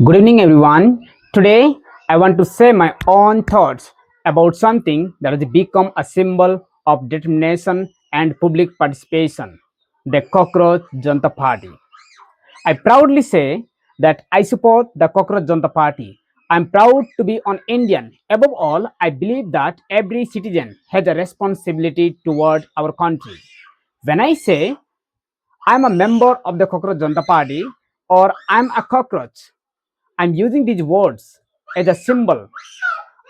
Good evening, everyone. Today, I want to say my own thoughts about something that has become a symbol of determination and public participation, the Cockroach Janata Party. I proudly say that I support the Cockroach Janata Party. I'm proud to be an Indian. Above all, I believe that every citizen has a responsibility toward our country. When I say I'm a member of the Cockroach Janata Party or I'm a cockroach, I'm using these words as a symbol.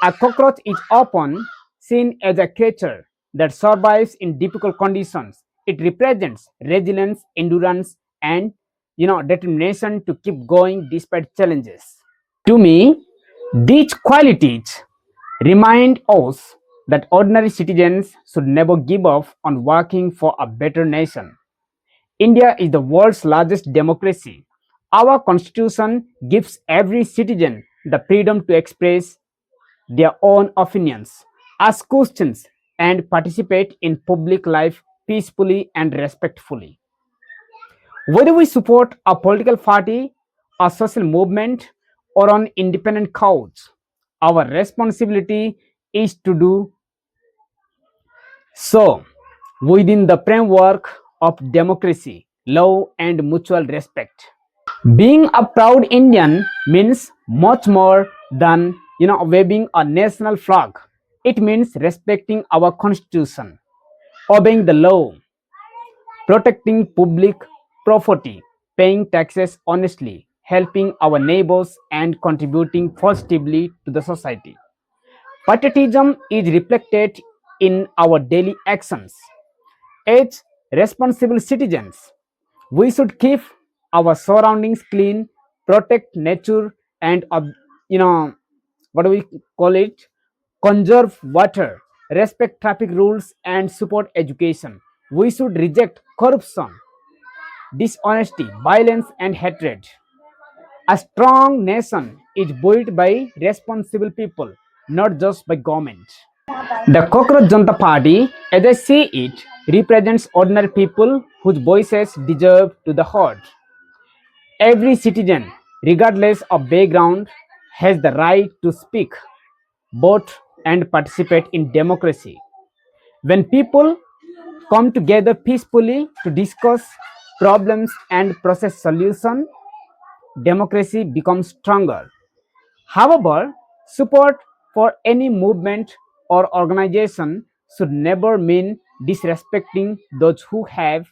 A cockroach is often seen as a creature that survives in difficult conditions. It represents resilience, endurance, and determination to keep going despite challenges. To me, these qualities remind us that ordinary citizens should never give up on working for a better nation. India is the world's largest democracy. Our constitution gives every citizen the freedom to express their own opinions, ask questions, and participate in public life peacefully and respectfully. Whether we support a political party, a social movement, or an independent cause, our responsibility is to do so within the framework of democracy, love, and mutual respect. Being a proud Indian means much more than waving a national flag. It means respecting our constitution, obeying the law, protecting public property, paying taxes honestly, helping our neighbors, and contributing positively to the society. Patriotism is reflected in our daily actions. As responsible citizens, we should keep our surroundings clean, protect nature, and what do we call it? Conserve water, respect traffic rules, and support education. We should reject corruption, dishonesty, violence, and hatred. A strong nation is built by responsible people, not just by government. The Cockroach Janata Party, as I see it, represents ordinary people whose voices deserve to the heard. Every citizen, regardless of background, has the right to speak, vote, and participate in democracy. When people come together peacefully to discuss problems and process solutions, democracy becomes stronger. However, support for any movement or organization should never mean disrespecting those who have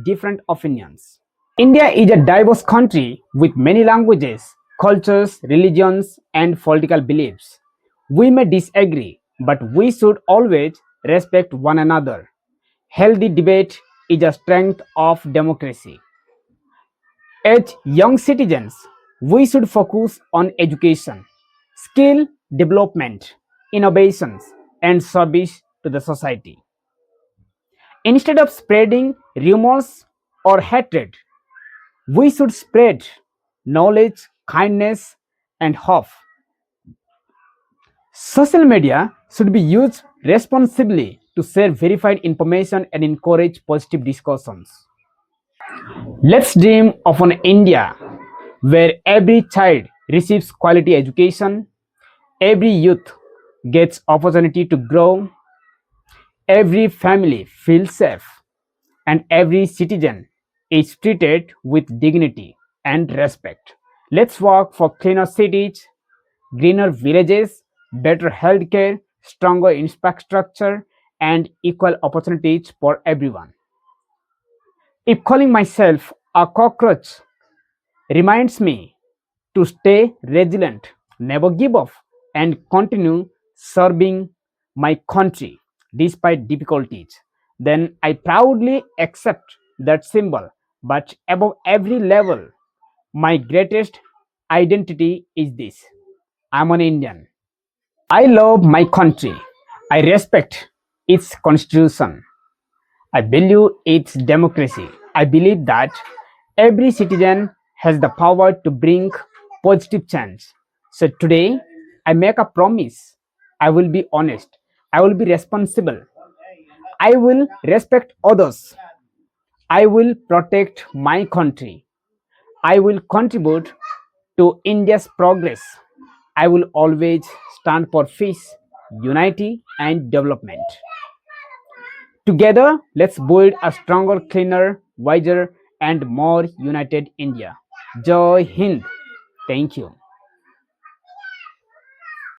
different opinions. India is a diverse country with many languages, cultures, religions, and political beliefs. We may disagree, but we should always respect one another. Healthy debate is a strength of democracy. As young citizens, we should focus on education, skill development, innovations, and service to the society. Instead of spreading rumors or hatred, we should spread knowledge, kindness, and hope. Social media should be used responsibly to share verified information and encourage positive discussions. Let's dream of an India where every child receives quality education, every youth gets opportunity to grow, every family feels safe, and every citizen is treated with dignity and respect. Let's work for cleaner cities, greener villages, better healthcare, stronger infrastructure, and equal opportunities for everyone. If calling myself a cockroach reminds me to stay resilient, never give up, and continue serving my country despite difficulties, then I proudly accept that symbol. But above every level, my greatest identity is this: I'm an Indian. I love my country. I respect its constitution. I value its democracy. I believe that every citizen has the power to bring positive change. So today, I make a promise. I will be honest. I will be responsible. I will respect others. I will protect my country. I will contribute to India's progress. I will always stand for peace, unity, and development. Together, let's build a stronger, cleaner, wiser, and more united India. Joy Hind. Thank you.